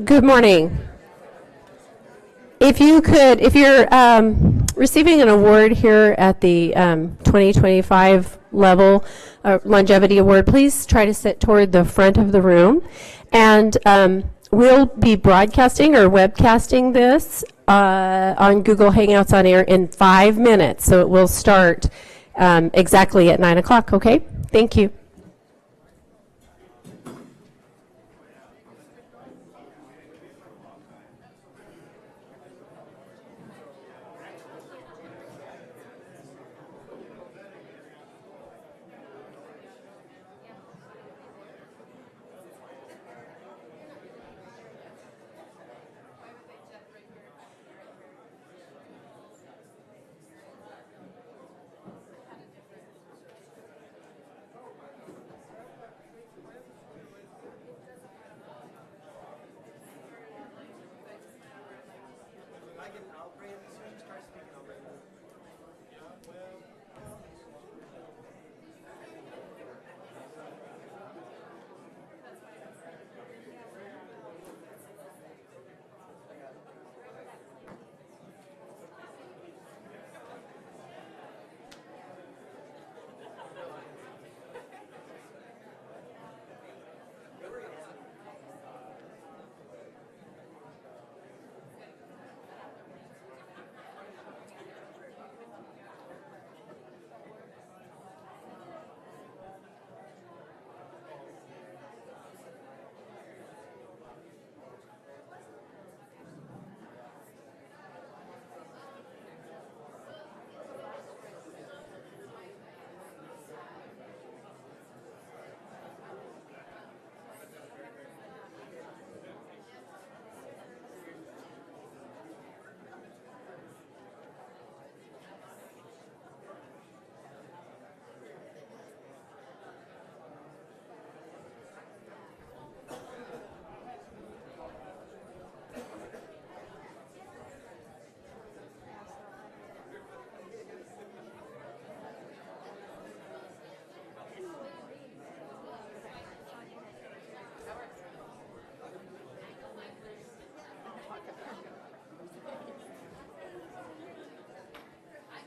Good morning. If you're receiving an award here at the 2025 level longevity award, please try to sit toward the front of the room. And we'll be broadcasting or webcasting this on Google Hangouts on air in 5 minutes. So it will start exactly at 9 o'clock, okay? Thank you.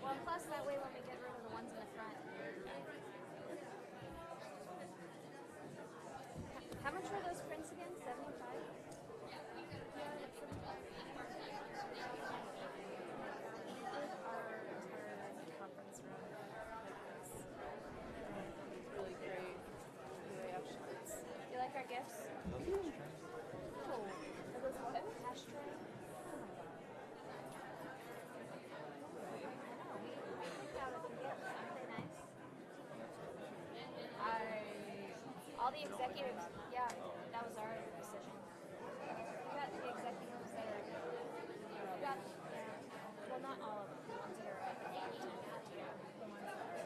Well, plus that way when we get rid of the ones in the front. How much were those prints again? 75? Conference room. Really great. You like our gifts? Oh, are those what? Ashtray? All the executives, yeah, that was our decision. We got the executives that are, we got, yeah, well, not all of them, the ones that are at the bottom. The ones that are.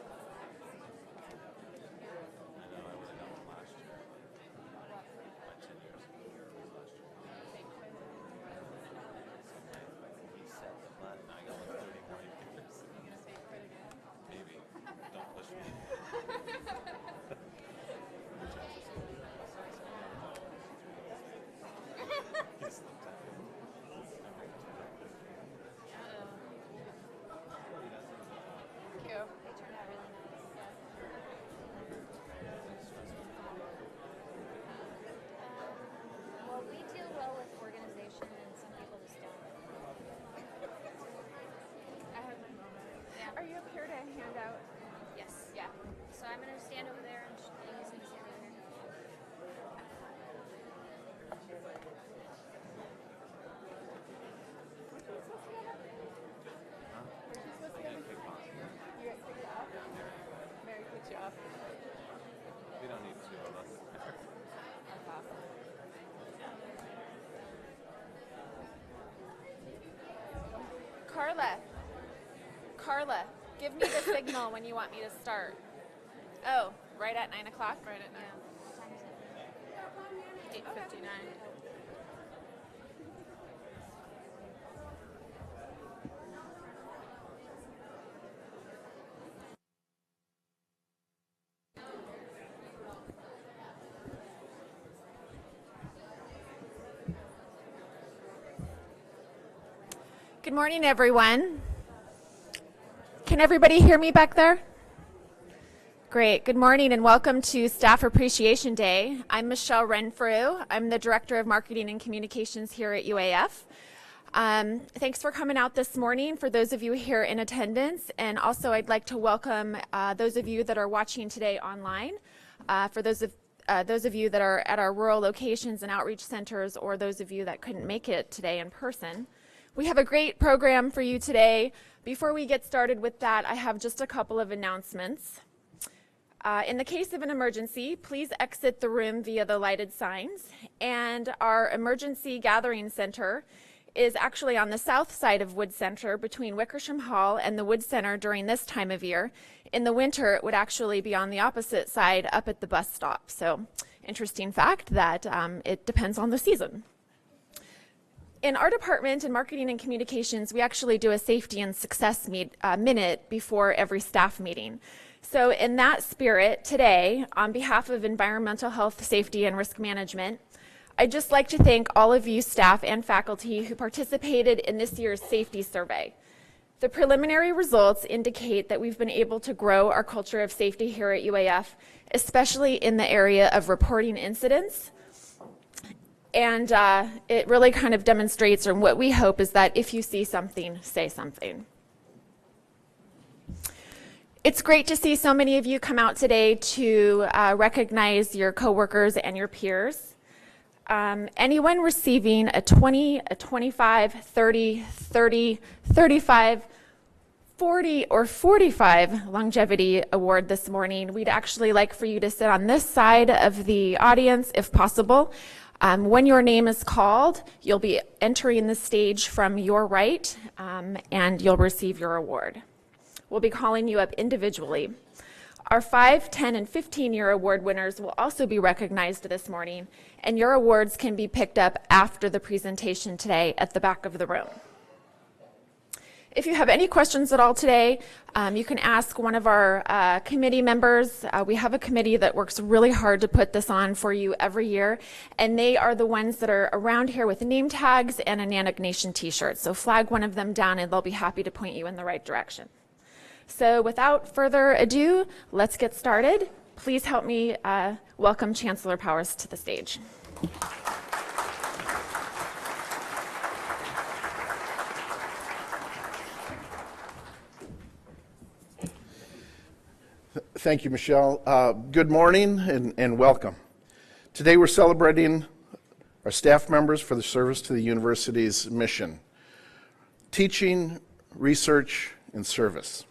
Well, we deal well with organization, and some people just don't. I have a moment. Yeah. Are you up here to hand out? Yes. Yeah. So I'm going to stand over there, and he's going to stand over here. Mary put you up. We don't need two of us. Carla, give me the signal when you want me to start. Oh, right at 9 o'clock? Right at 9. Yeah. 8:59. Good morning, everyone. Can everybody hear me back there? Great. Good morning and welcome to Staff Appreciation Day. I'm Michelle Renfrew. I'm the Director of Marketing and Communications here at UAF. Thanks for coming out this morning for those of you here in attendance, and also I'd like to welcome those of you that are watching today online. For those of you that are at our rural locations and outreach centers, or those of you that couldn't make it today in person. We have a great program for you today. Before we get started with that, I have just a couple of announcements. In the case of an emergency, please exit the room via the lighted signs. And our emergency gathering center is actually on the south side of Wood Center between Wickersham Hall and the Wood Center during this time of year. In the winter, it would actually be on the opposite side up at the bus stop. So, interesting fact that it depends on the season. In our department in marketing and communications, we actually do a safety and success minute before every staff meeting. So in that spirit, today, on behalf of environmental health, safety, and risk management, I'd just like to thank all of you staff and faculty who participated in this year's safety survey. The preliminary results indicate that we've been able to grow our culture of safety here at UAF, especially in the area of reporting incidents. And it really kind of demonstrates, or what we hope is that if you see something, say something. It's great to see so many of you come out today to recognize your coworkers and your peers. Anyone receiving a 20, a 25, 30, 30, 35, 40, or 45 longevity award this morning, we'd actually like for you to sit on this side of the audience if possible. When your name is called, you'll be entering the stage from your right, and you'll receive your award. We'll be calling you up individually. Our 5, 10, and 15-year award winners will also be recognized this morning, and your awards can be picked up after the presentation today at the back of the room. If you have any questions at all today, you can ask one of our committee members. We have a committee that works really hard to put this on for you every year, and they are the ones that are around here with name tags and a Nanook Nation t-shirt. So flag one of them down and they'll be happy to point you in the right direction. So without further ado, let's get started. Please help me welcome Chancellor Powers to the stage. Thank you, Michelle. Good morning and welcome. Today we're celebrating our staff members for the service to the university's mission, teaching, research, and service.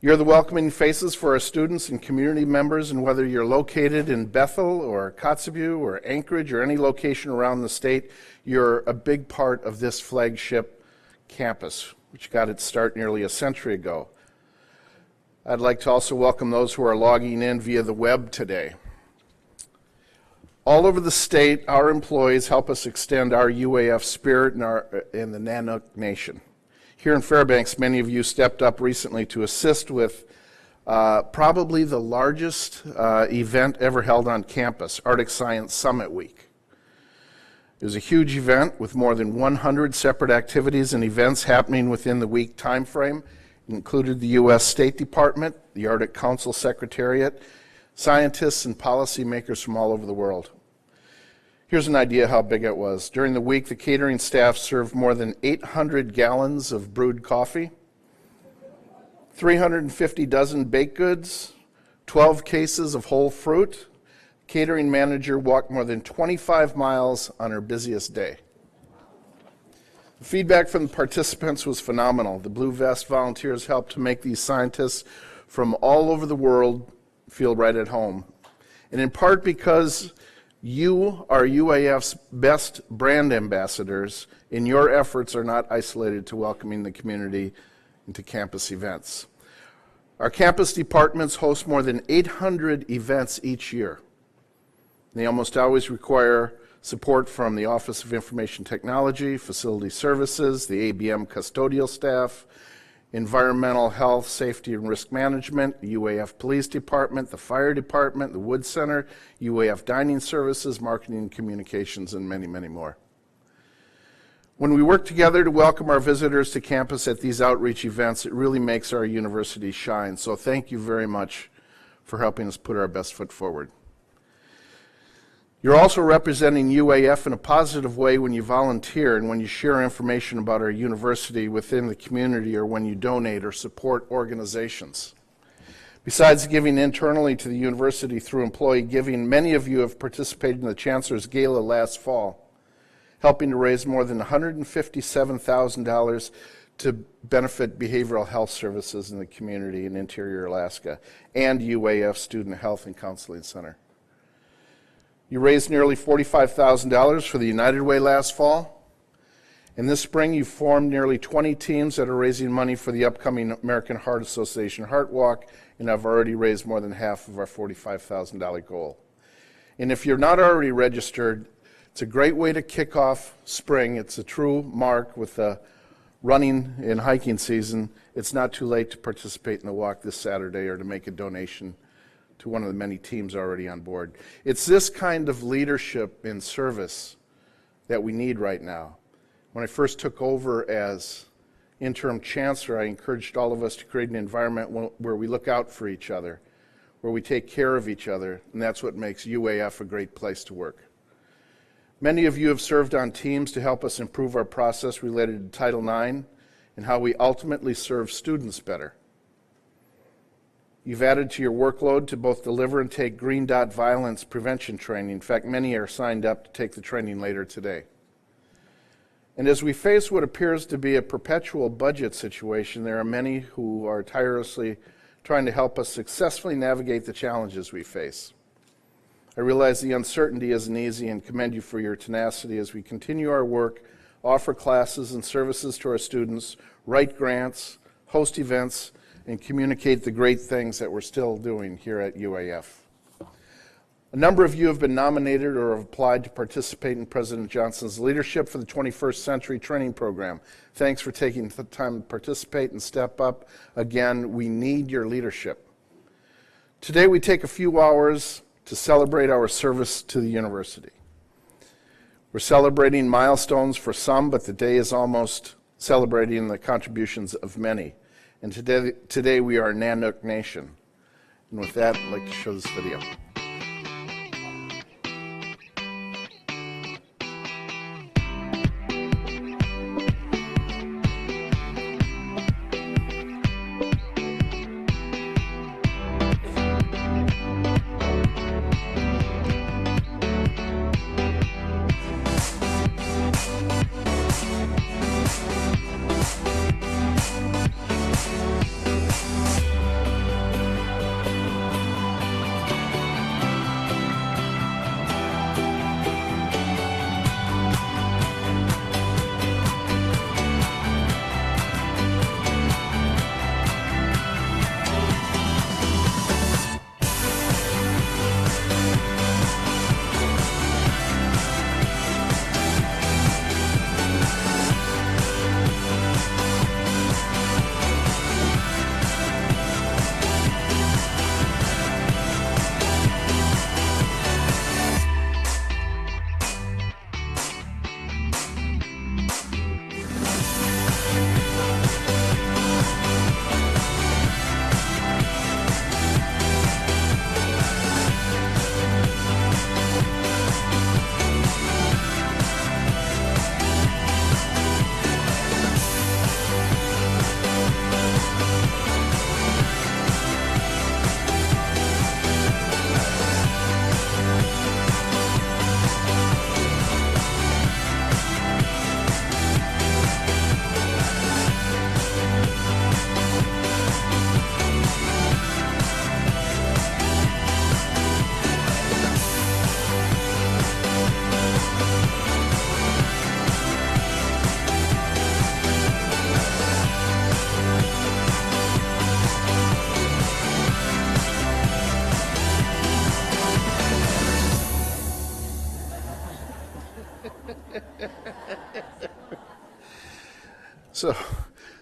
You're the welcoming faces for our students and community members, and whether you're located in Bethel or Kotzebue or Anchorage or any location around the state, you're a big part of this flagship campus, which got its start nearly a century ago. I'd like to also welcome those who are logging in via the web today. All over the state, our employees help us extend our UAF spirit in the Nanook Nation. Here in Fairbanks, many of you stepped up recently to assist with probably the largest event ever held on campus, Arctic Science Summit Week. It was a huge event with more than 100 separate activities and events happening within the week time frame. It included the U.S. State Department, the Arctic Council Secretariat, scientists and policymakers from all over the world. Here's an idea how big it was. During the week, the catering staff served more than 800 gallons of brewed coffee, 350 dozen baked goods, 12 cases of whole fruit. Catering manager walked more than 25 miles on her busiest day. The feedback from the participants was phenomenal. The Blue Vest volunteers helped to make these scientists from all over the world feel right at home. And in part because you are UAF's best brand ambassadors, and your efforts are not isolated to welcoming the community into campus events. Our campus departments host more than 800 events each year. They almost always require support from the Office of Information Technology, Facility Services, the ABM custodial staff, Environmental Health, Safety and Risk Management, the UAF Police Department, the Fire Department, the Wood Center, UAF Dining Services, Marketing and Communications, and many, many more. When we work together to welcome our visitors to campus at these outreach events, it really makes our university shine. So thank you very much for helping us put our best foot forward. You're also representing UAF in a positive way when you volunteer and when you share information about our university within the community or when you donate or support organizations. Besides giving internally to the university through employee giving, many of you have participated in the Chancellor's Gala last fall, helping to raise more than $157,000 to benefit behavioral health services in the community in Interior Alaska and UAF Student Health and Counseling Center. You raised nearly $45,000 for the United Way last fall. And this spring, you formed nearly 20 teams that are raising money for the upcoming American Heart Association Heart Walk, and have already raised more than half of our $45,000 goal. And if you're not already registered, it's a great way to kick off spring. It's a true mark with the running and hiking season. It's not too late to participate in the walk this Saturday or to make a donation to one of the many teams already on board. It's this kind of leadership and service that we need right now. When I first took over as interim chancellor, I encouraged all of us to create an environment where we look out for each other, where we take care of each other, and that's what makes UAF a great place to work. Many of you have served on teams to help us improve our process related to Title IX and how we ultimately serve students better. You've added to your workload to both deliver and take Green Dot violence prevention training. In fact, many are signed up to take the training later today. And as we face what appears to be a perpetual budget situation, there are many who are tirelessly trying to help us successfully navigate the challenges we face. I realize the uncertainty isn't easy and commend you for your tenacity as we continue our work, offer classes and services to our students, write grants, host events, and communicate the great things that we're still doing here at UAF. A number of you have been nominated or have applied to participate in President Johnson's Leadership for the 21st Century Training Program. Thanks for taking the time to participate and step up. Again, we need your leadership. Today we take a few hours to celebrate our service to the university. We're celebrating milestones for some, but the day is almost celebrating the contributions of many. And today we are Nanook Nation. And with that, I'd like to show this video.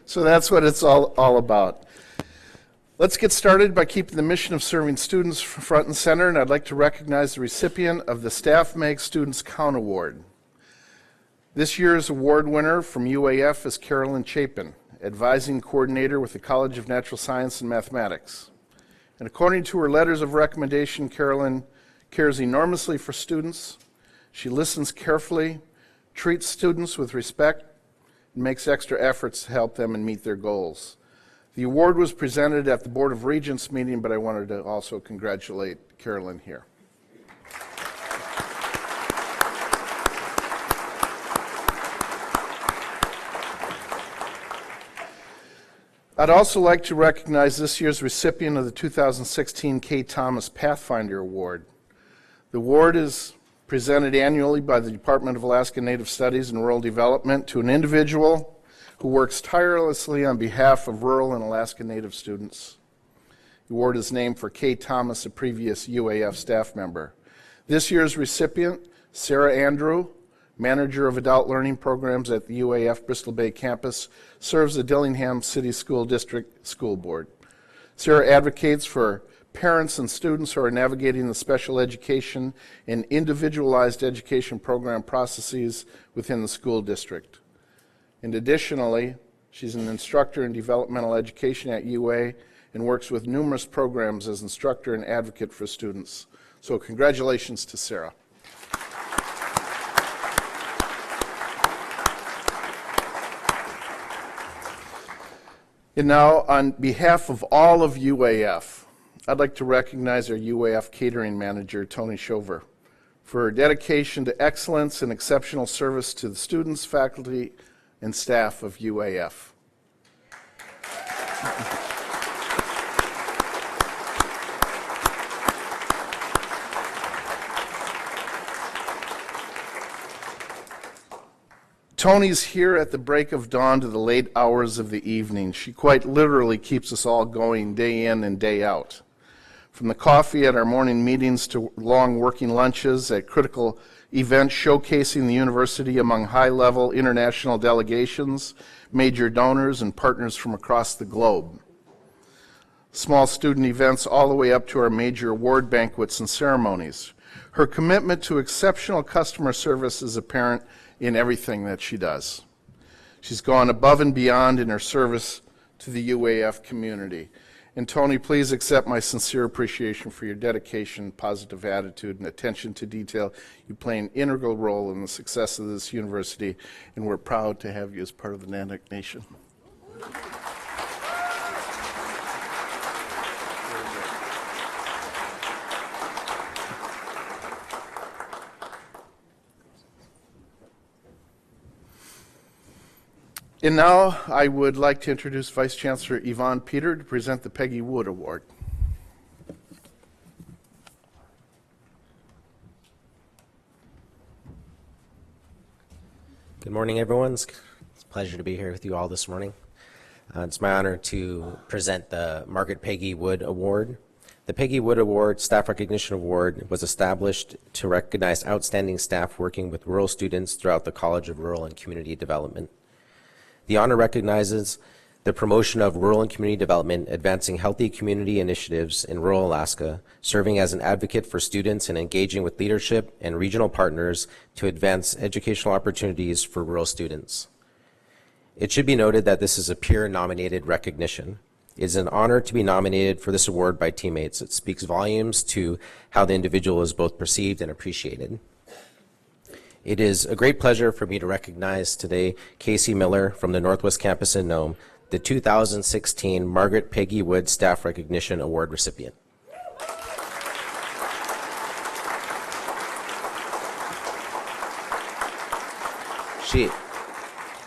So that's what it's all about. Let's get started by keeping the mission of serving students front and center, and I'd like to recognize the recipient of the Staff Make Students Count Award. This year's award winner from UAF is Carolyn Chapin, advising coordinator with the College of Natural Science and Mathematics. And according to her letters of recommendation, Carolyn cares enormously for students. She listens carefully, treats students with respect, and makes extra efforts to help them and meet their goals. The award was presented at the Board of Regents meeting, but I wanted to also congratulate Carolyn here. I'd also like to recognize this year's recipient of the 2016 K. Thomas Pathfinder Award. The award is presented annually by the Department of Alaska Native Studies and Rural Development to an individual who works tirelessly on behalf of rural and Alaska Native students. The award is named for K. Thomas, a previous UAF staff member. This year's recipient, Sarah Andrew, Manager of Adult Learning Programs at the UAF Bristol Bay campus, serves the Dillingham City School District School Board. Sarah advocates for parents and students who are navigating the special education and individualized education program processes within the school district. And additionally, she's an instructor in developmental education at UA and works with numerous programs as instructor and advocate for students. So congratulations to Sarah. And now, on behalf of all of UAF, I'd like to recognize our UAF catering manager, Tony Shover, for her dedication to excellence and exceptional service to the students, faculty, and staff of UAF. Tony's here at the break of dawn to the late hours of the evening. She quite literally keeps us all going day in and day out. From the coffee at our morning meetings to long working lunches at critical events showcasing the university among high-level international delegations, major donors, and partners from across the globe. Small student events all the way up to our major award banquets and ceremonies. Her commitment to exceptional customer service is apparent in everything that she does. She's gone above and beyond in her service to the UAF community. And Tony, please accept my sincere appreciation for your dedication, positive attitude, and attention to detail. You play an integral role in the success of this university, and we're proud to have you as part of the Nanook Nation. And now I would like to introduce Vice Chancellor Yvonne Peter to present the Peggy Wood Award. Good morning, everyone. It's a pleasure to be here with you all this morning. It's my honor to present the Margaret Peggy Wood Award. The Peggy Wood Award, Staff Recognition Award, was established to recognize outstanding staff working with rural students throughout the College of Rural and Community Development. The honor recognizes the promotion of rural and community development, advancing healthy community initiatives in rural Alaska, serving as an advocate for students, and engaging with leadership and regional partners to advance educational opportunities for rural students. It should be noted that this is a peer-nominated recognition. It is an honor to be nominated for this award by teammates. It speaks volumes to how the individual is both perceived and appreciated. It is a great pleasure for me to recognize today Casey Miller from the Northwest Campus in Nome, the 2016 Margaret Peggy Wood Staff Recognition Award recipient.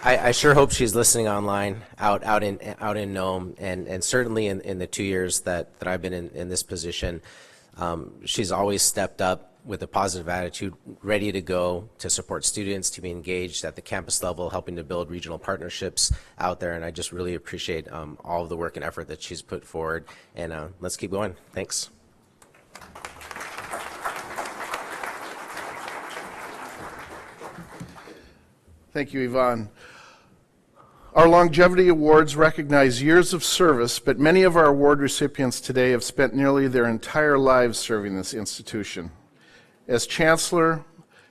I sure hope she's listening online out in Nome, and certainly in the 2 years that I've been in this position, she's always stepped up with a positive attitude, ready to go to support students, to be engaged at the campus level, helping to build regional partnerships out there. And I just really appreciate all of the work and effort that she's put forward. And let's keep going. Thanks. Thank you, Yvonne. Our longevity awards recognize years of service, but many of our award recipients today have spent nearly their entire lives serving this institution. As Chancellor,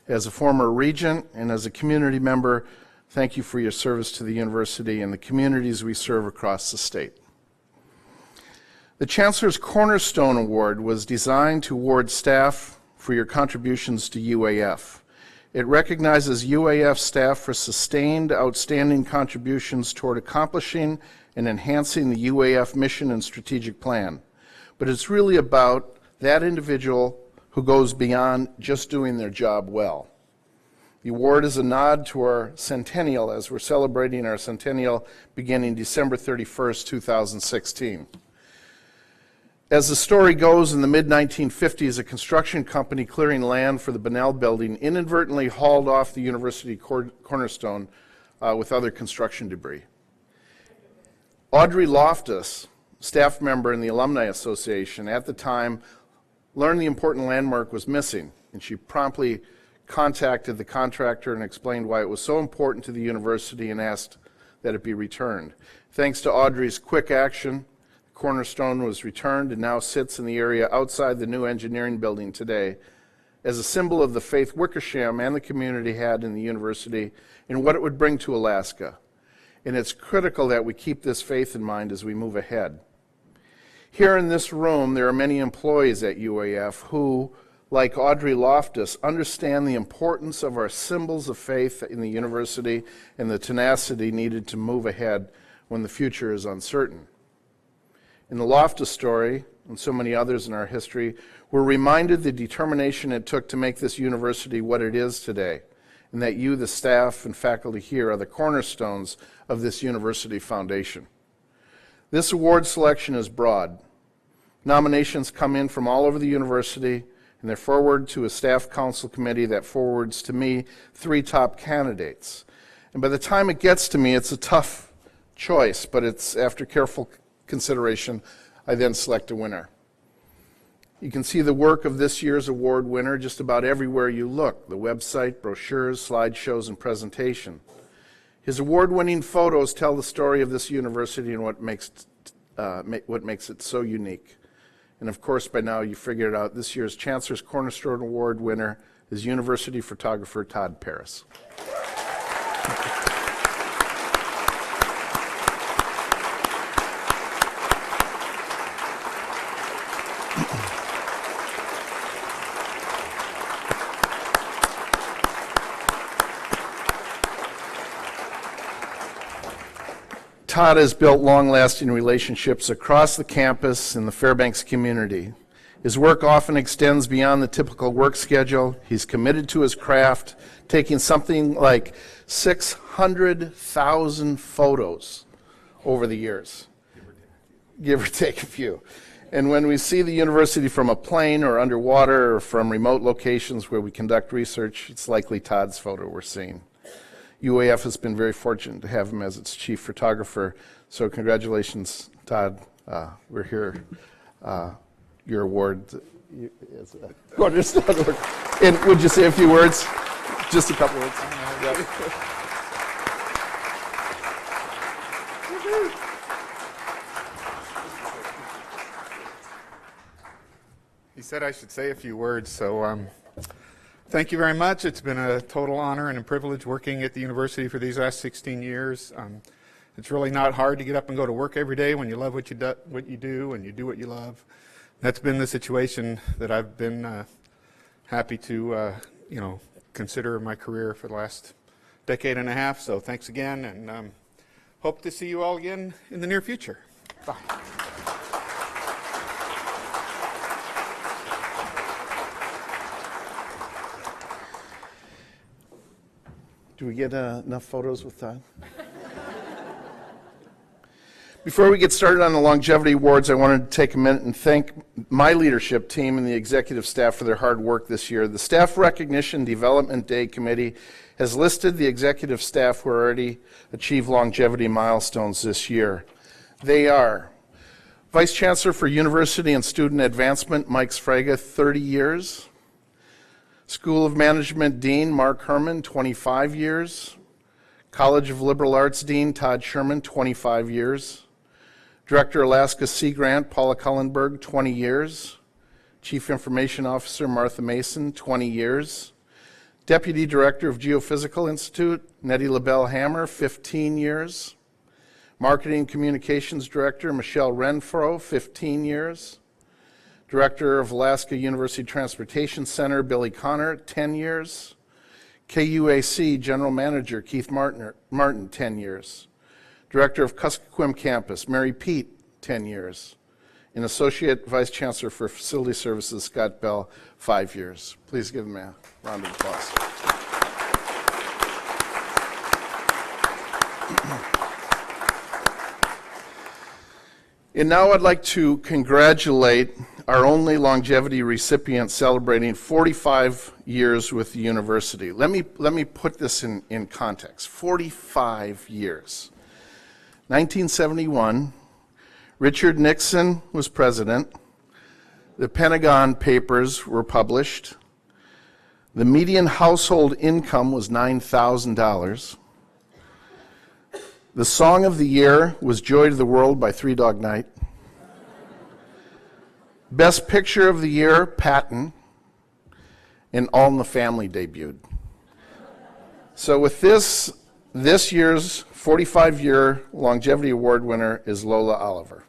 As a former regent and as a community member, thank you for your service to the university and the communities we serve across the state. The Chancellor's Cornerstone Award was designed to award staff for your contributions to UAF. It recognizes UAF staff for sustained, outstanding contributions toward accomplishing and enhancing the UAF mission and strategic plan. But it's really about that individual who goes beyond just doing their job well. The award is a nod to our centennial as we're celebrating our centennial beginning December 31st, 2016. As the story goes, in the mid-1950s, a construction company clearing land for the Bunnell building inadvertently hauled off the university cornerstone with other construction debris. Audrey Loftus, staff member in the Alumni Association, at the time learned the important landmark was missing, and she promptly contacted the contractor and explained why it was so important to the university and asked that it be returned. Thanks to Audrey's quick action, Cornerstone was returned and now sits in the area outside the new engineering building today as a symbol of the faith Wickersham and the community had in the university and what it would bring to Alaska. And it's critical that we keep this faith in mind as we move ahead. Here in this room, there are many employees at UAF who, like Audrey Loftus, understand the importance of our symbols of faith in the university and the tenacity needed to move ahead when the future is uncertain. In the Loftus story, and so many others in our history, we're reminded the determination it took to make this university what it is today, and that you, the staff and faculty here, are the cornerstones of this university foundation. This award selection is broad. Nominations come in from all over the university, and they're forwarded to a staff council committee that forwards to me 3 top candidates. And by the time it gets to me, it's a tough choice, but it's after careful consideration, I then select a winner. You can see the work of this year's award winner just about everywhere you look, the website, brochures, slideshows, and presentation. His award-winning photos tell the story of this university and what makes it so unique. And of course, by now you figured it out, this year's Chancellor's Cornerstone Award winner is university photographer Todd Paris. Todd has built long-lasting relationships across the campus and the Fairbanks community. His work often extends beyond the typical work schedule. He's committed to his craft, taking something like 600,000 photos over the years, give or take a few. And when we see the university from a plane or underwater or from remote locations where we conduct research, it's likely Todd's photo we're seeing. UAF has been very fortunate to have him as its chief photographer. So congratulations, Todd. We're here. Your award is Cornerstone Award. And would you say a few words? Just a couple words. He said I should say a few words, so thank you very much. It's been a total honor and a privilege working at the university for these last 16 years. It's really not hard to get up and go to work every day when you love what you do and you do what you love. That's been the situation that I've been happy to consider my career for the last decade and a half. So thanks again, and hope to see you all again in the near future. Bye. Do we get enough photos with Todd? Before we get started on the longevity awards, I wanted to take a minute and thank my leadership team and the executive staff for their hard work this year. The Staff Recognition Development Day Committee has listed the executive staff who already achieved longevity milestones this year. They are Vice Chancellor for University and Student Advancement, Mike Sfraga, 30 years. School of Management Dean, Mark Herman, 25 years. College of Liberal Arts Dean, Todd Sherman, 25 years. Director, Alaska Sea Grant, Paula Cullenberg, 20 years. Chief Information Officer, Martha Mason, 20 years. Deputy Director of Geophysical Institute, Nettie LaBelle Hammer, 15 years. Marketing and Communications Director, Michelle Renfro, 15 years. Director of Alaska University Transportation Center, Billy Connor, 10 years. KUAC General Manager, Keith Martin, 10 years. Director of Kuskokwim Campus, Mary Pete, 10 years. And Associate Vice Chancellor for Facility Services, Scott Bell, 5 years. Please give him a round of applause. And now I'd like to congratulate our only longevity recipient celebrating 45 years with the university. Let me put this in context. 45 years. 1971, Richard Nixon was president. The Pentagon Papers were published. The median household income was $9,000. The song of the year was Joy to the World by Three Dog Night. Best Picture of the Year, Patton, and All in the Family debuted. So with this year's 45-year longevity award winner is Lola Oliver.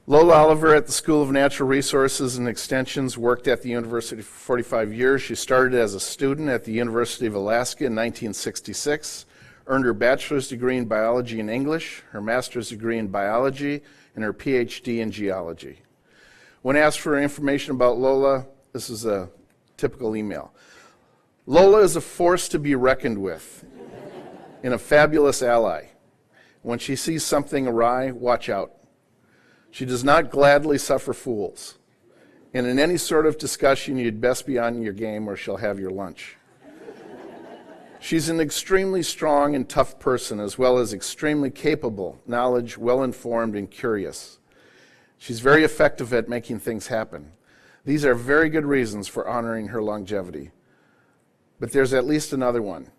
Lola Oliver at the School of Natural Resources and Extensions worked at the university for 45 years. She started as a student at the University of Alaska in 1966, earned her bachelor's degree in biology and English, her master's degree in biology, and her PhD in geology. When asked for information about Lola, this is a typical email. Lola is a force to be reckoned with and a fabulous ally. When she sees something awry, watch out. She does not gladly suffer fools. And in any sort of discussion, you'd best be on your game or she'll have your lunch. She's an extremely strong and tough person, as well as extremely capable, knowledge, well-informed, and curious. She's very effective at making things happen. These are very good reasons for honoring her longevity. But there's at least another one.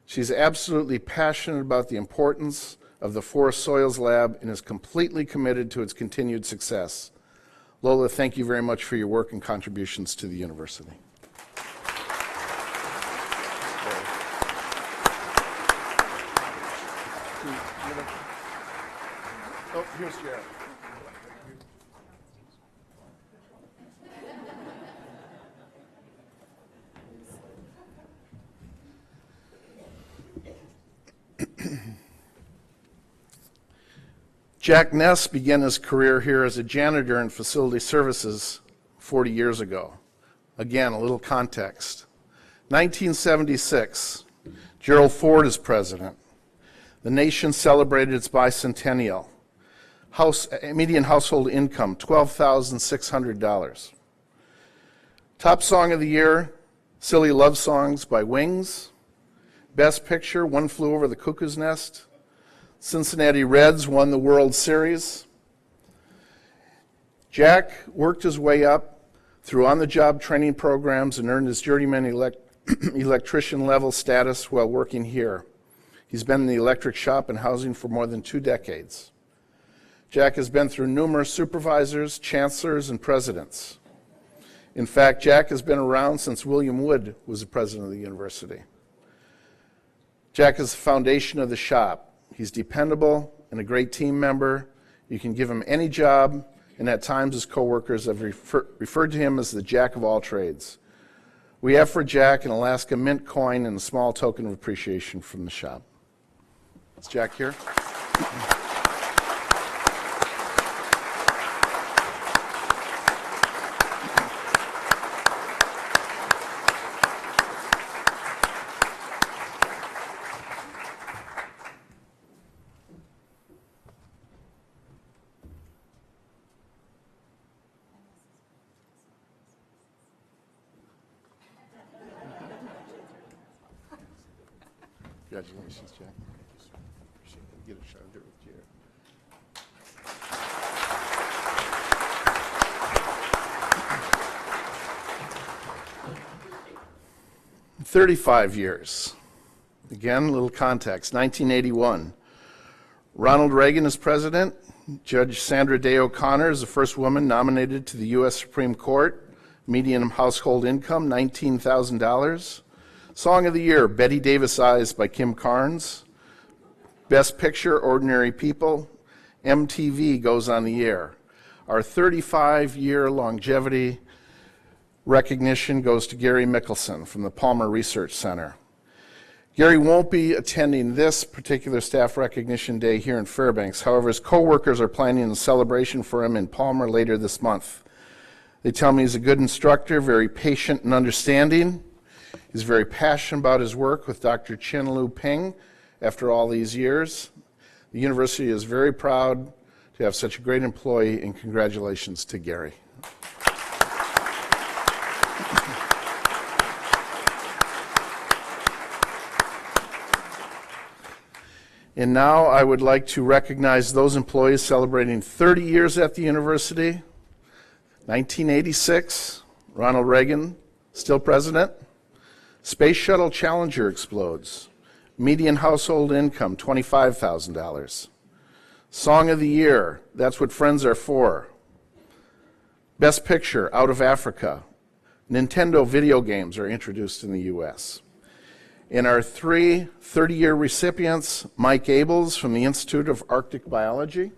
She's absolutely passionate about the importance of the Forest Soils Lab and is completely committed to its continued success. Lola, thank you very much for your work and contributions to the university. Oh, here's Jared. 'Jack Ness began his career here as a janitor in facility services 40 years ago. Again, a little context. 1976, Gerald Ford is president. The nation celebrated its bicentennial. Median household income, $12,600. Top song of the year, Silly Love Songs by Wings. Best picture, One Flew Over the Cuckoo's Nest. Cincinnati Reds won the World Series. Jack worked his way up through on-the-job training programs and earned his journeyman electrician level status while working here. He's been in the electric shop and housing for more than 2 decades. Jack has been through numerous supervisors, chancellors, and presidents. In fact, Jack has been around since William Wood was the president of the university. Jack is the foundation of the shop. He's dependable and a great team member. You can give him any job, and at times his coworkers have referred to him as the Jack of all trades. We have for Jack an Alaska Mint coin and a small token of appreciation from the shop. Is Jack here? 'Congratulations, Jack. Appreciate it. Get a shot of it with Jared. 35 years. Again, a little context. 1981, Ronald Reagan is president. Judge Sandra Day O'Connor is the first woman nominated to the U.S. Supreme Court. Median household income, $19,000. Song of the Year, Betty Davis Eyes by Kim Carnes. Best Picture, Ordinary People. MTV Goes on the Air. Our 35-year longevity recognition goes to Gary Mickelson from the Palmer Research Center. Gary won't be attending this particular staff recognition day here in Fairbanks. However, his coworkers are planning a celebration for him in Palmer later this month. They tell me he's a good instructor, very patient and understanding. He's very passionate about his work with Dr. Chin Lu Ping after all these years. The university is very proud to have such a great employee, and congratulations to Gary. And now I would like to recognize those employees celebrating 30 years at the university. 1986, Ronald Reagan, still president. Space Shuttle Challenger explodes. Median household income, $25,000. Song of the Year, That's What Friends Are For. Best Picture, Out of Africa. Nintendo video games are introduced in the U.S. And our three 30-year recipients, Mike Abels from the Institute of Arctic Biology.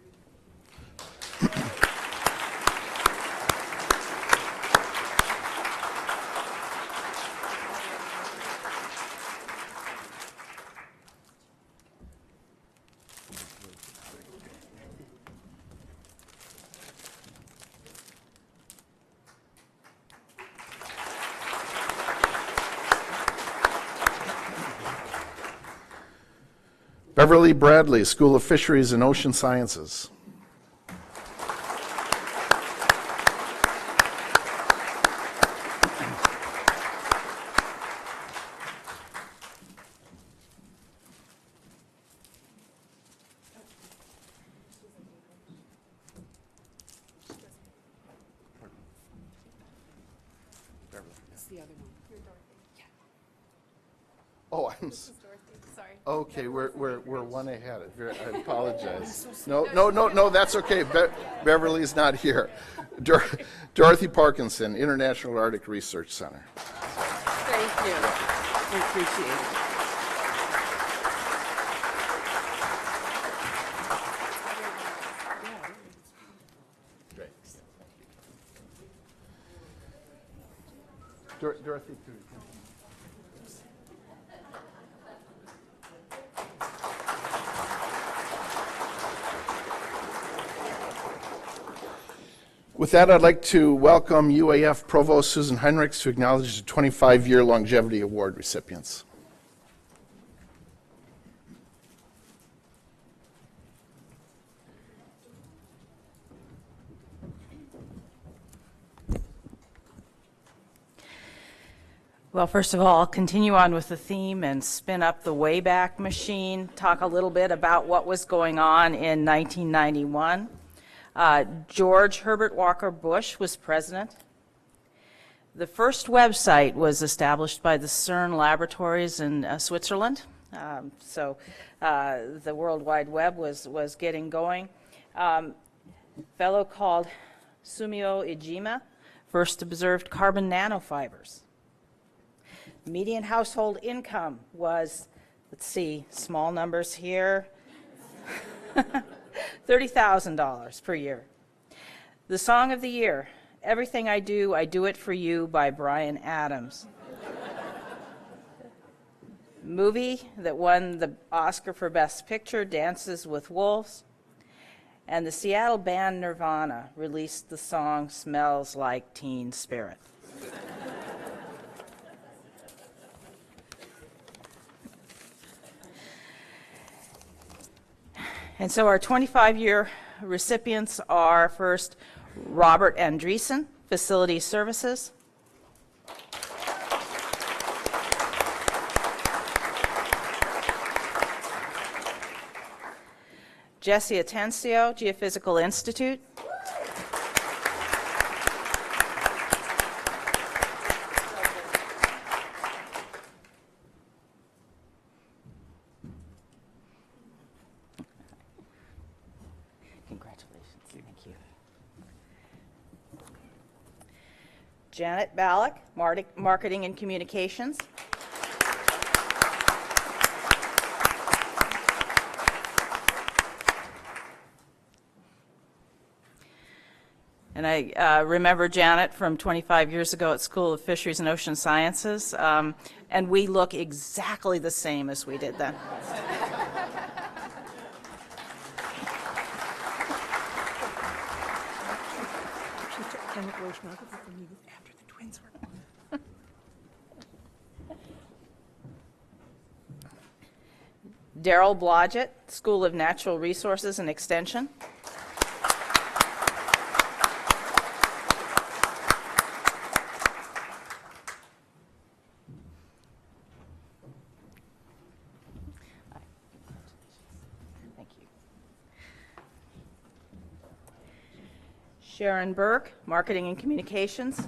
Beverly Bradley, School of Fisheries and Ocean Sciences. Oh, Sorry. okay. We're one ahead. I apologize. No. That's okay. Beverly's not here. Dorothy Parkinson, International Arctic Research Center. Thank you. I appreciate it. Great. Dorothy, too. With that, I'd like to welcome UAF Provost Susan Heinrichs to acknowledge the 25-year longevity award recipients. Well, first of all, I'll continue on with the theme and spin up the Wayback Machine, talk a little bit about what was going on in 1991. George Herbert Walker Bush was president. The first website was established by the CERN laboratories in Switzerland. So the World Wide Web was getting going. Fellow called Sumio Ijima first observed carbon nanofibers. Median household income was, let's see, small numbers here, $30,000 per year. The Song of the Year, Everything I Do It For You by Bryan Adams. Movie that won the Oscar for Best Picture, Dances with Wolves. And the Seattle band Nirvana released the song Smells Like Teen Spirit. And so our 25-year recipients are first Robert Andreessen, Facility Services. Jesse Atencio, Geophysical Institute. Janet Ballack, Marketing and Communications. And I remember Janet from 25 years ago at School of Fisheries and Ocean Sciences, and we look exactly the same as we did then. Daryl Blodgett, School of Natural Resources and Extension. Thank you. Sharon Burke, Marketing and Communications.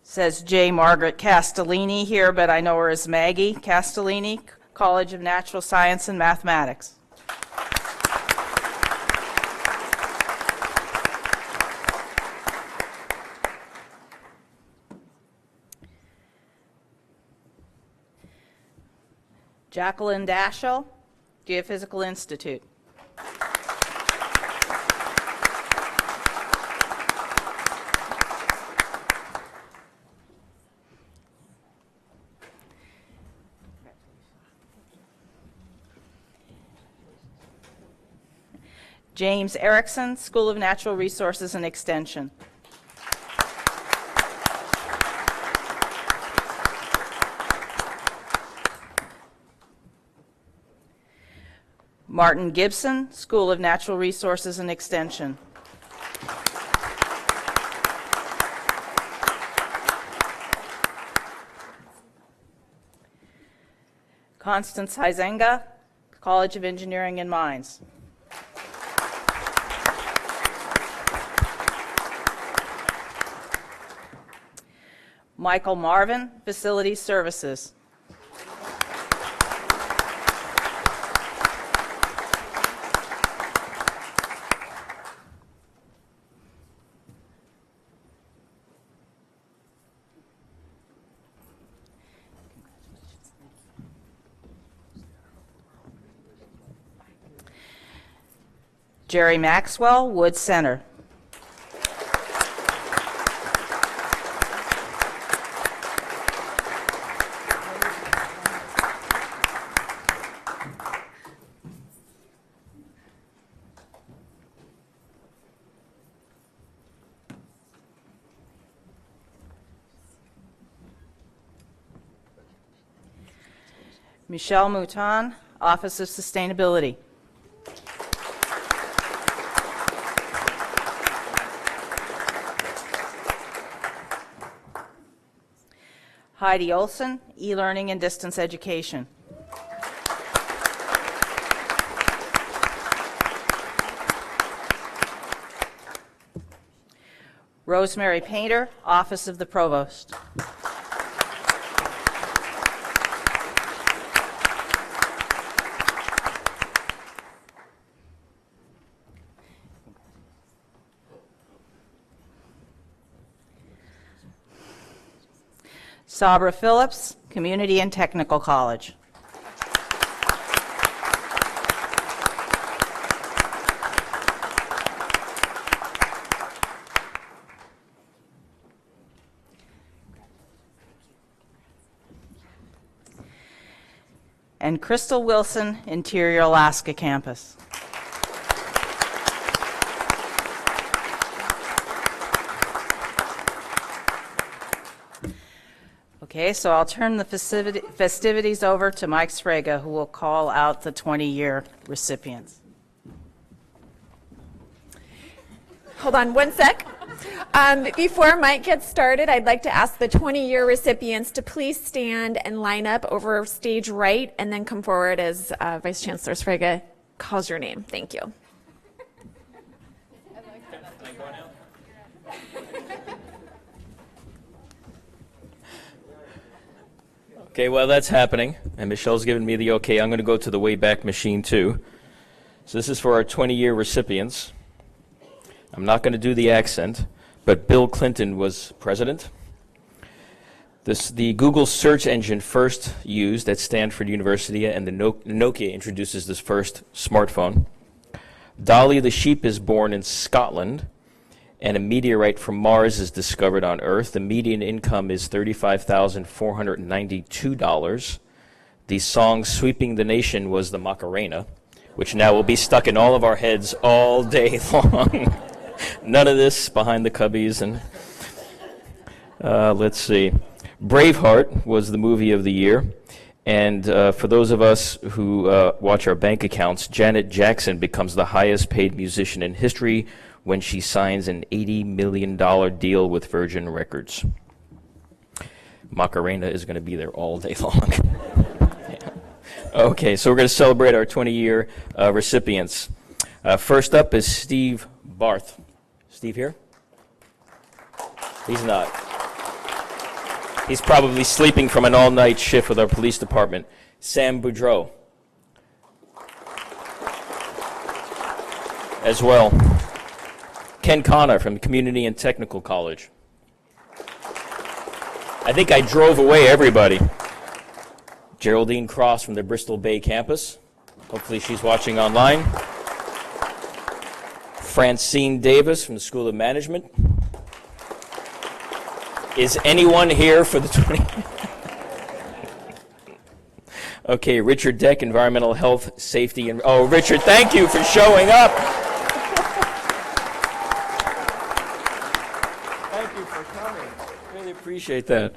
Says J. Margaret Castellini here, but I know her as Maggie Castellini, College of Natural Science and Mathematics. Jacqueline Daschel, Geophysical Institute. James Erickson, School of Natural Resources and Extension. Martin Gibson, School of Natural Resources and Extension. Constance Huizenga, College of Engineering and Mines. Michael Marvin, Facility Services. Jerry Maxwell, Wood Center. Michelle Mouton, Office of Sustainability. Heidi Olson, E-Learning and Distance Education. Rosemary Painter, Office of the Provost. Sabra Phillips, Community and Technical College. And Crystal Wilson, Interior Alaska Campus. Okay, so I'll turn the festivities over to Mike Sbrega, who will call out the 20-year recipients. Hold on one sec. Before Mike gets started, I'd like to ask the 20-year recipients to please stand and line up over stage right and then come forward as Vice Chancellor Sbrega calls your name. Thank you. Okay, well, that's happening, and Michelle's given me the okay. I'm going to go to the Wayback Machine, too. So this is for our 20-year recipients. I'm not going to do the accent, but Bill Clinton was president. The Google search engine first used at Stanford University, and the Nokia introduces this first smartphone. Dolly the sheep is born in Scotland, and a meteorite from Mars is discovered on Earth. The median income is $35,492. The song sweeping the nation was the Macarena, which now will be stuck in all of our heads all day long. None of this behind the cubbies. And let's see. Braveheart was the movie of the year. And for those of us who watch our bank accounts, Janet Jackson becomes the highest paid musician in history when she signs an $80 million deal with Virgin Records. Macarena is going to be there all day long. Yeah. Okay, so we're going to celebrate our 20-year recipients. First up is Steve Barth. Steve here? He's not. He's probably sleeping from an all-night shift with our police department. Sam Boudreau. As well. Ken Connor from Community and Technical College. I think I drove away everybody. Geraldine Cross from the Bristol Bay campus. Hopefully she's watching online. Francine Davis from the School of Management. Is anyone here for the 20? Okay, Richard Deck, Environmental Health, Safety, and... Oh, Richard, thank you for showing up. Thank you for coming. Really appreciate that.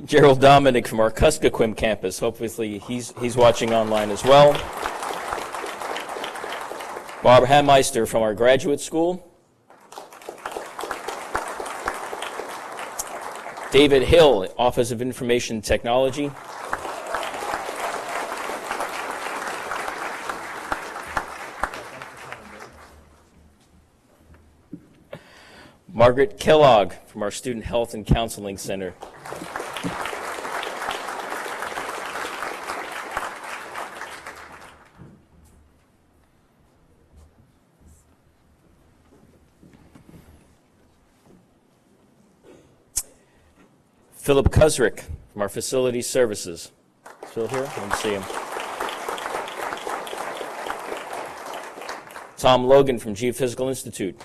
Gerald Dominic from our Kuskokwim campus. Hopefully he's watching online as well. Bob Hammeister from our graduate school. David Hill, Office of Information Technology. Margaret Kellogg from our Student Health and Counseling Center. Philip Kusrick from our Facility Services. Still here? I don't see him. Tom Logan from Geophysical Institute.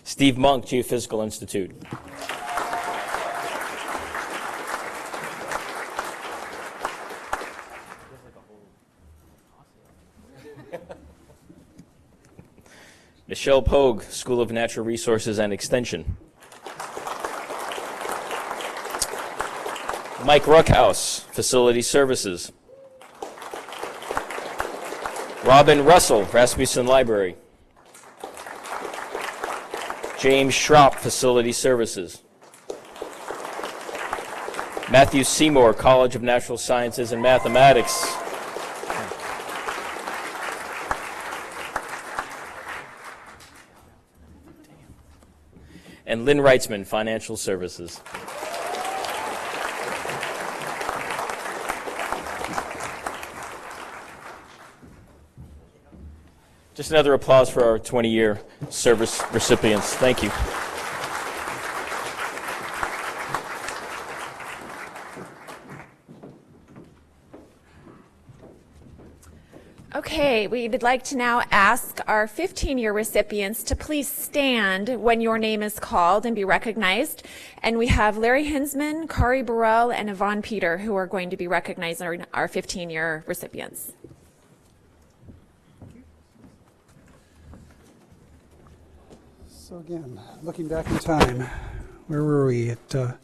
Steve Monk, Geophysical Institute. Michelle Pogue, School of Natural Resources and Extension. Mike Ruckhouse, Facility Services. Robin Russell, Rasmussen Library. James Schropp, Facility Services. Matthew Seymour, College of Natural Sciences and Mathematics. And Lynn Reitzman, Financial Services. Just another applause for our 20-year service recipients. Thank you. Okay, we would like to now ask our 15-year recipients to please stand when your name is called and be recognized. And we have Larry Hinsman, Kari Burrell, and Yvonne Peter who are going to be recognizing our 15-year recipients. So again, looking back in time, where were we at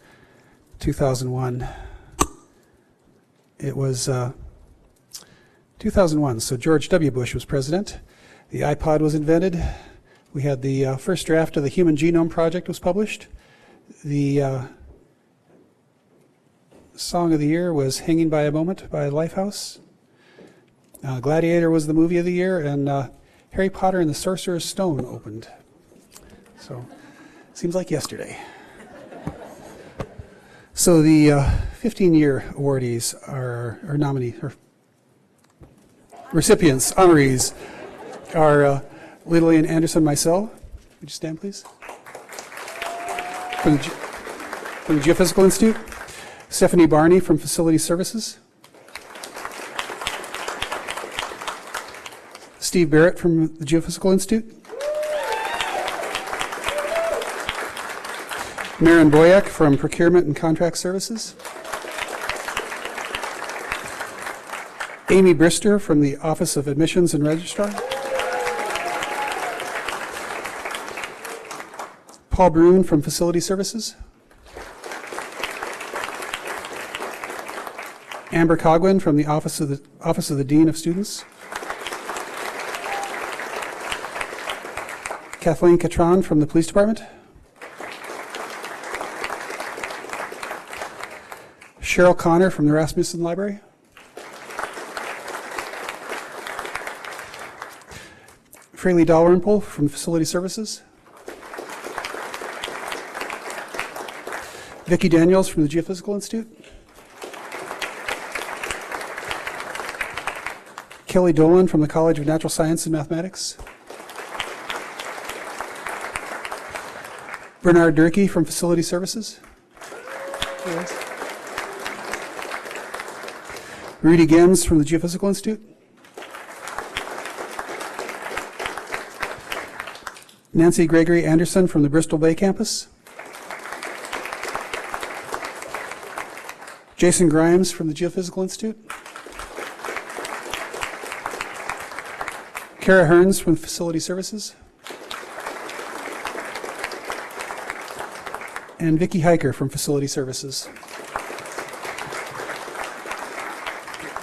2001? It was 2001, so George W. Bush was president. The iPod was invented. We had the first draft of the Human Genome Project was published. The Song of the Year was Hanging by a Moment by Lifehouse. Gladiator was the movie of the year, and Harry Potter and the Sorcerer's Stone opened. So, seems like yesterday. So the 15-year awardees are nominees, or recipients, honorees, are Lillian Anderson Meisel. Would you stand, please? From the Geophysical Institute. Stephanie Barney from Facility Services. Steve Barrett from the Geophysical Institute. Maren Boyack from Procurement and Contract Services. Amy Brister from the Office of Admissions and Registrar. Paul Brune from Facility Services. Amber Cogwin from the Office of the Dean of Students. Kathleen Catron from the Police Department. Cheryl Connor from the Rasmussen Library. Fraley Dalrymple from Facility Services. Vicki Daniels from the Geophysical Institute. Kelly Dolan from the College of Natural Science and Mathematics. Bernard Durkee from Facility Services. Yes. Rudy Gens from the Geophysical Institute. Nancy Gregory Anderson from the Bristol Bay campus. Jason Grimes from the Geophysical Institute. Kara Hearns from Facility Services. And Vicki Hiker from Facility Services.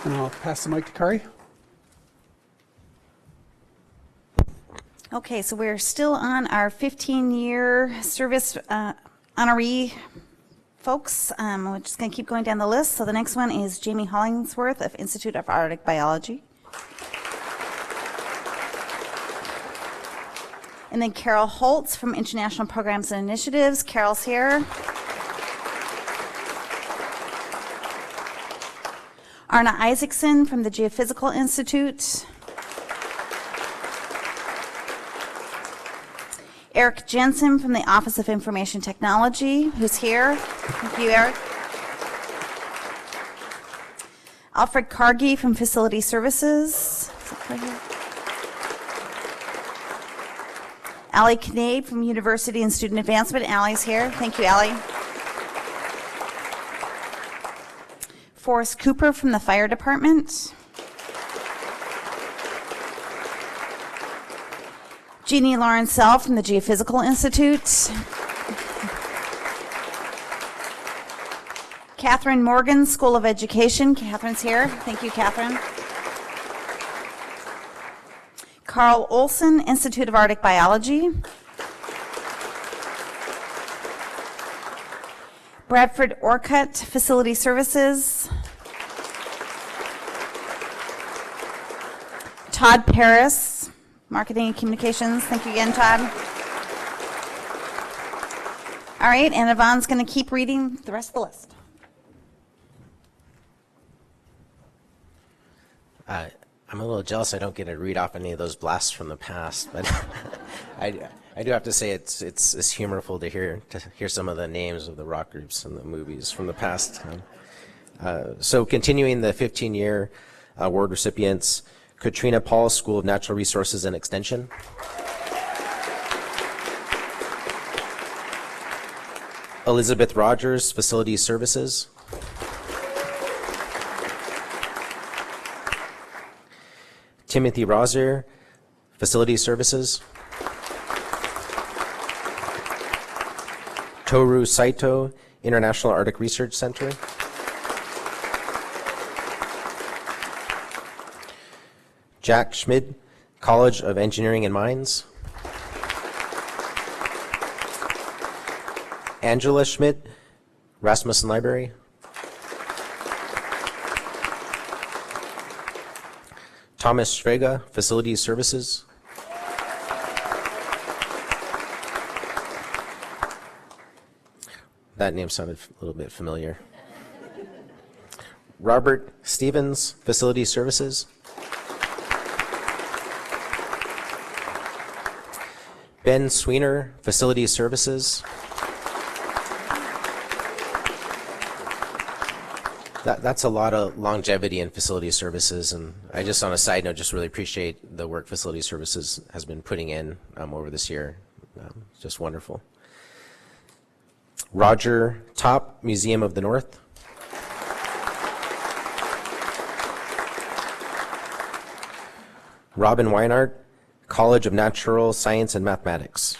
And I'll pass the mic to Kari. Okay, so we're still on our 15-year service honoree folks. We're just going to keep going down the list. So the next one is Jamie Hollingsworth of Institute of Arctic Biology. And then Carol Holtz from International Programs and Initiatives. Carol's here. Arna Isaacson from the Geophysical Institute. Eric Jensen from the Office of Information Technology, who's here. Thank you, Eric. Alfred Cargy from Facility Services. Right here. Allie Knabe from University and Student Advancement. Allie's here. Thank you, Allie. Forrest Cooper from the Fire Department. Jeannie Lawrencell from the Geophysical Institute. Catherine Morgan, School of Education. Catherine's here. Thank you, Catherine. Carl Olson, Institute of Arctic Biology. Bradford Orcutt, Facility Services. Todd Paris, Marketing and Communications. Thank you again, Todd. All right, and Yvonne's going to keep reading the rest of the list. I'm a little jealous I don't get to read off any of those blasts from the past, but I do have to say it's humorful to hear some of the names of the rock groups and the movies from the past. So continuing the 15-year award recipients, Katrina Paul, School of Natural Resources and Extension. Elizabeth Rogers, Facility Services. Timothy Rosier, Facility Services. Toru Saito, International Arctic Research Center. Jack Schmid, College of Engineering and Mines. Angela Schmidt, Rasmussen Library. Thomas Strega, Facilities Services. That name sounded a little bit familiar. Robert Stevens, Facility Services. Ben Sweener, Facility Services. That's a lot of longevity in facility services, and I just, on a side note, just really appreciate the work Facility Services has been putting in over this year. Just wonderful. Roger Top, Museum of the North. Robin Weinart, College of Natural Science and Mathematics.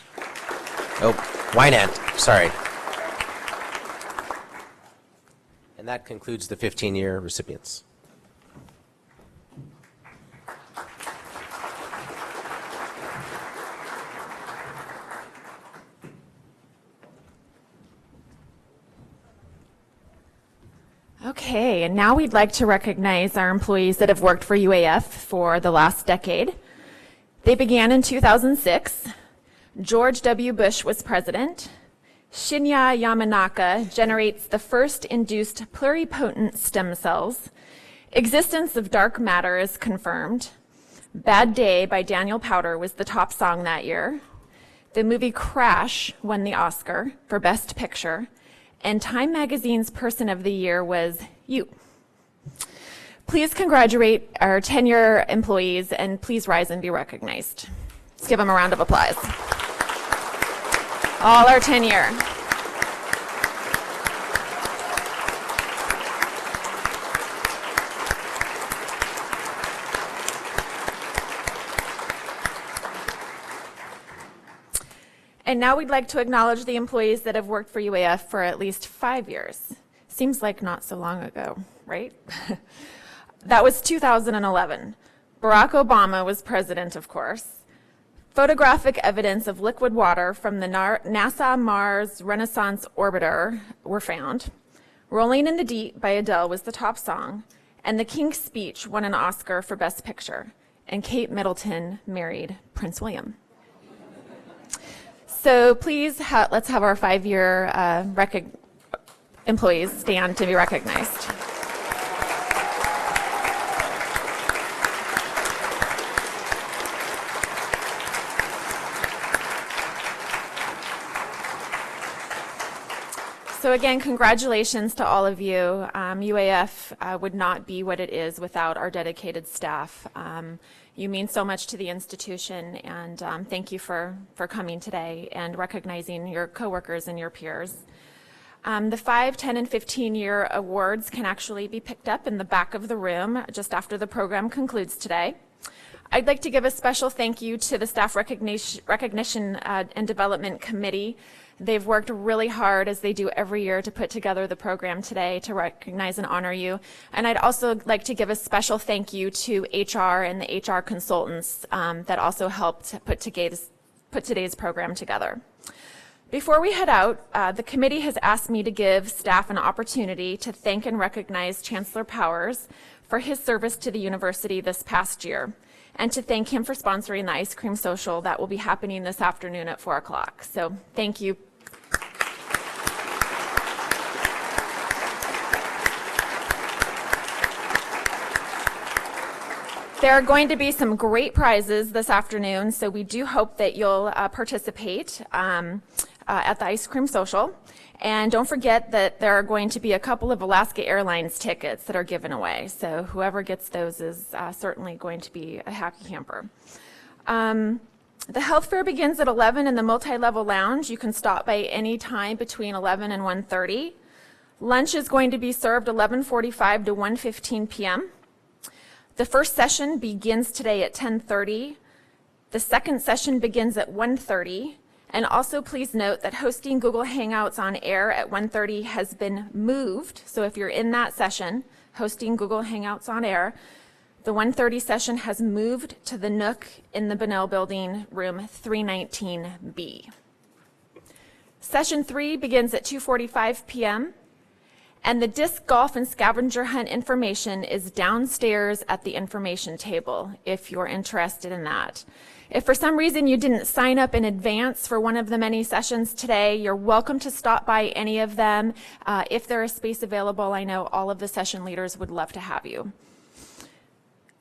Oh, Wynant, sorry. And that concludes the 15-year recipients. Okay, and now we'd like to recognize our employees that have worked for UAF for the last decade. They began in 2006. George W. Bush was president. Shinya Yamanaka generates the first induced pluripotent stem cells. Existence of dark matter is confirmed. Bad Day by Daniel Powter was the top song that year. The movie Crash won the Oscar for Best Picture. And Time Magazine's Person of the Year was you. Please congratulate our 10-year employees, and please rise and be recognized. Let's give them a round of applause. All our 10-year. And now we'd like to acknowledge the employees that have worked for UAF for at least 5 years. Seems like not so long ago, right? That was 2011. Barack Obama was president, of course. Photographic evidence of liquid water from the NASA Mars Renaissance orbiter were found. Rolling in the Deep by Adele was the top song, and The King's Speech won an Oscar for Best Picture, and Kate Middleton married Prince William. So please, let's have our 5-year employees stand to be recognized. So again, congratulations to all of you. UAF would not be what it is without our dedicated staff. You mean so much to the institution, and thank you for coming today and recognizing your coworkers and your peers. The 5, 10, and 15-year awards can actually be picked up in the back of the room just after the program concludes today. I'd like to give a special thank you to the Staff Recognition and Development Committee. They've worked really hard, as they do every year, to put together the program today to recognize and honor you. And I'd also like to give a special thank you to HR and the HR consultants that also helped put today's program together. Before we head out, the committee has asked me to give staff an opportunity to thank and recognize Chancellor Powers for his service to the university this past year, and to thank him for sponsoring the ice cream social that will be happening this afternoon at 4 o'clock. So thank you. There are going to be some great prizes this afternoon, so we do hope that you'll participate at the ice cream social. And don't forget that there are going to be a couple of Alaska Airlines tickets that are given away. So whoever gets those is certainly going to be a happy camper. The health fair begins at 11 in the multi-level lounge. You can stop by any time between 11 and 1:30. Lunch is going to be served 11:45 to 1:15 p.m. The first session begins today at 10:30. The second session begins at 1:30. And also please note that hosting Google Hangouts on air at 1:30 has been moved. So if you're in that session, hosting Google Hangouts on air, the 1:30 session has moved to the Nook in the Bunnell Building, room 319B. Session 3 begins at 2:45 p.m. And the disc golf and scavenger hunt information is downstairs at the information table if you're interested in that. If for some reason you didn't sign up in advance for one of the many sessions today, you're welcome to stop by any of them. If there is space available, I know all of the session leaders would love to have you.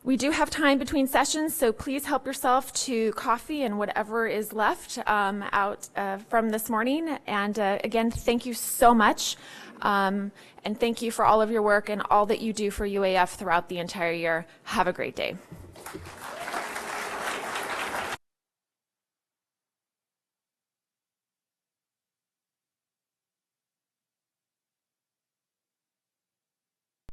We do have time between sessions, so please help yourself to coffee and whatever is left out from this morning. And again, thank you so much. And thank you for all of your work and all that you do for UAF throughout the entire year. Have a great day.